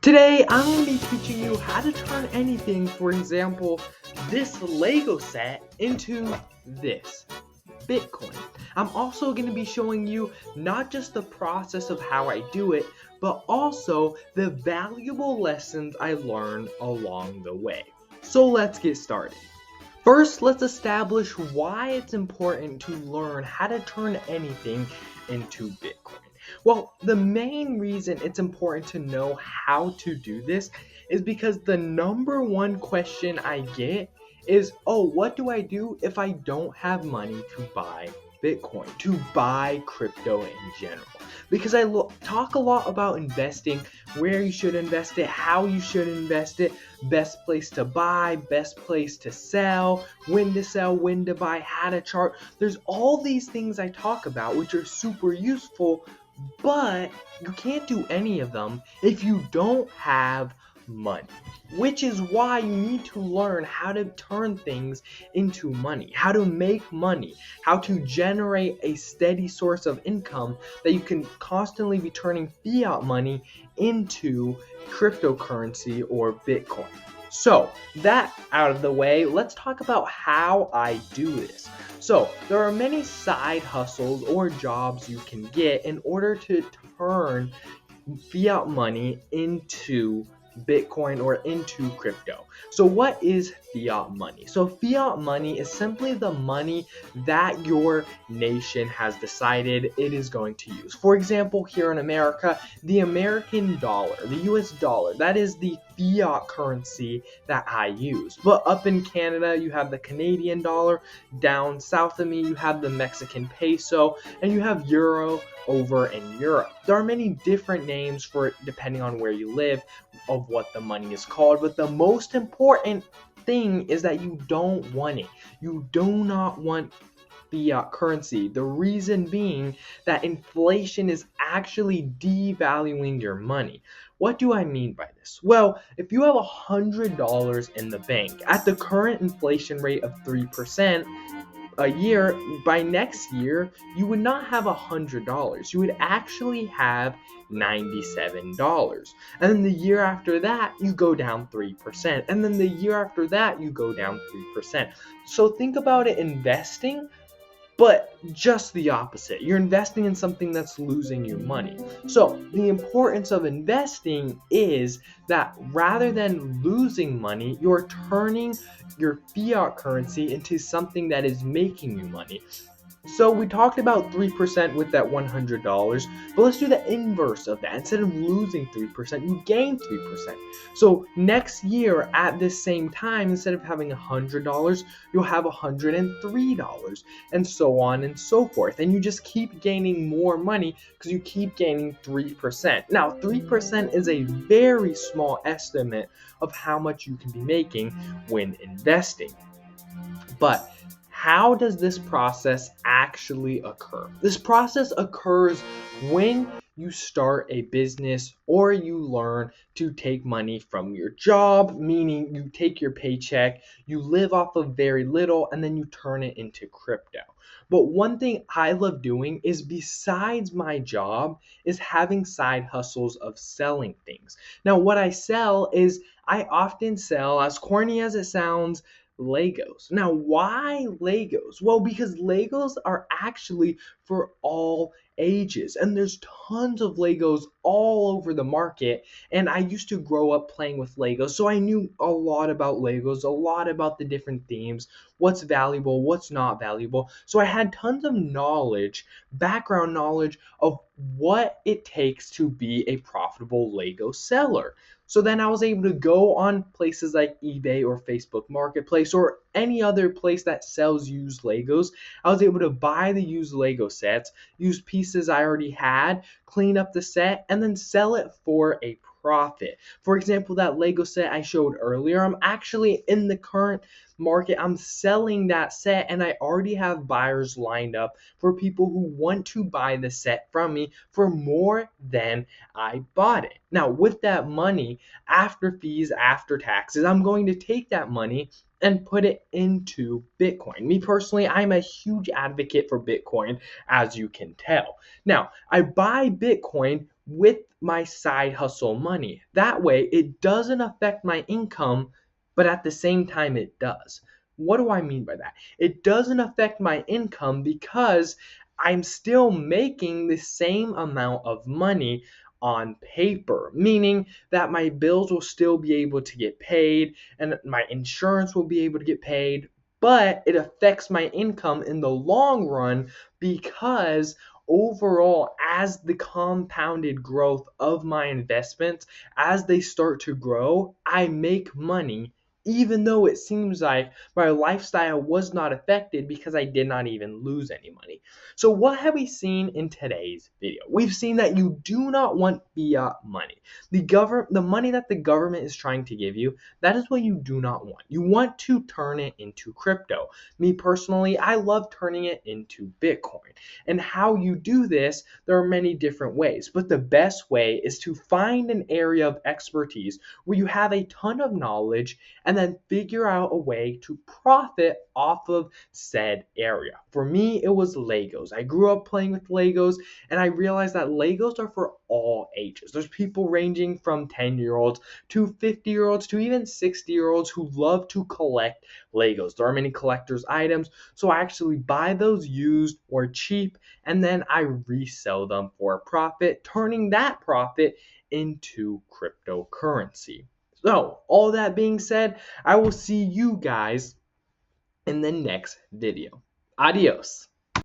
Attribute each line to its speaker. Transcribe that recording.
Speaker 1: Today, I'm going to be teaching you how to turn anything, for example, this Lego set, into this, Bitcoin. I'm also going to be showing you not just the process of how I do it, but also the valuable lessons I learned along the way. So let's get started. First, let's establish why it's important to learn how to turn anything into Bitcoin. Well, the main reason it's important to know how to do this is because the number one question I get is, what do I do if I don't have money to buy Bitcoin, to buy crypto in general? Because I talk a lot about investing, where you should invest it, how you should invest it, best place to buy, best place to sell, when to buy, how to chart. There's all these things I talk about which are super useful, but you can't do any of them if you don't have money. Which is why you need to learn how to turn things into money, how to make money, how to generate a steady source of income that you can constantly be turning fiat money into cryptocurrency or Bitcoin. So, that out of the way, let's talk about how I do this. So, there are many side hustles or jobs you can get in order to turn fiat money into Bitcoin or into crypto. So what is fiat money? So fiat money is simply the money that your nation has decided it is going to use. For example, here in America, the American dollar, the US dollar, that is the fiat currency that I use. But up in Canada, you have the Canadian dollar. Down south of me, you have the Mexican peso, and you have euro over in Europe. There are many different names for it depending on where you live of what the money is called, but the most important thing is that you don't want it. You do not want fiat currency. The reason being that inflation is actually devaluing your money. What do I mean by this? Well, if you have $100 in the bank at the current inflation rate of 3%, a year, by next year, you would not have $100. You would actually have $97. And then the year after that, you go down 3%. And then the year after that, you go down 3%. So think about it investing, but just the opposite. You're investing in something that's losing you money. So the importance of investing is that rather than losing money, you're turning your fiat currency into something that is making you money. So we talked about 3% with that $100, but let's do the inverse of that. Instead of losing 3%, you gain 3%. So next year at this same time, instead of having $100, you'll have $103, and so on and so forth. And you just keep gaining more money because you keep gaining 3%. Now, 3% is a very small estimate of how much you can be making when investing. But how does this process actually occur? This process occurs when you start a business or you learn to take money from your job, meaning you take your paycheck, you live off of very little, and then you turn it into crypto. But one thing I love doing is, besides my job, is having side hustles of selling things. Now, what I sell is, I often sell, as corny as it sounds, Legos. Now, why Legos? Well, because Legos are actually for all ages, and there's tons of Legos all over the market. And I used to grow up playing with Legos, so I knew a lot about Legos, a lot about the different themes, what's valuable, what's not valuable. So I had tons of knowledge, background knowledge of what it takes to be a profitable Lego seller. So then I was able to go on places like eBay or Facebook Marketplace or any other place that sells used Legos. I was able to buy the used Lego sets, use pieces I already had, clean up the set, and then sell it for a profit. For example, that Lego set I showed earlier, I'm actually in the current market, I'm selling that set, and I already have buyers lined up for people who want to buy the set from me for more than I bought it. Now, with that money, after fees, after taxes, I'm going to take that money and put it into Bitcoin. Me personally, I'm a huge advocate for Bitcoin, as you can tell. Now, I buy Bitcoin with my side hustle money. That way, it doesn't affect my income, but at the same time, it does. What do I mean by that? It doesn't affect my income because I'm still making the same amount of money on paper, meaning that my bills will still be able to get paid and my insurance will be able to get paid, but it affects my income in the long run because overall, as the compounded growth of my investments, as they start to grow, I make money even though it seems like my lifestyle was not affected because I did not even lose any money. So what have we seen in today's video? We've seen that you do not want fiat money. The money that the government is trying to give you, that is what you do not want. You want to turn it into crypto. Me personally, I love turning it into Bitcoin. And how you do this, there are many different ways, but the best way is to find an area of expertise where you have a ton of knowledge and then figure out a way to profit off of said area. For me, it was Legos. I grew up playing with Legos and I realized that Legos are for all ages. There's people ranging from 10-year-olds to 50-year-olds to even 60-year-olds who love to collect Legos. There are many collector's items, so I actually buy those used or cheap and then I resell them for a profit, turning that profit into cryptocurrency. So, all that being said, I will see you guys in the next video. Adios.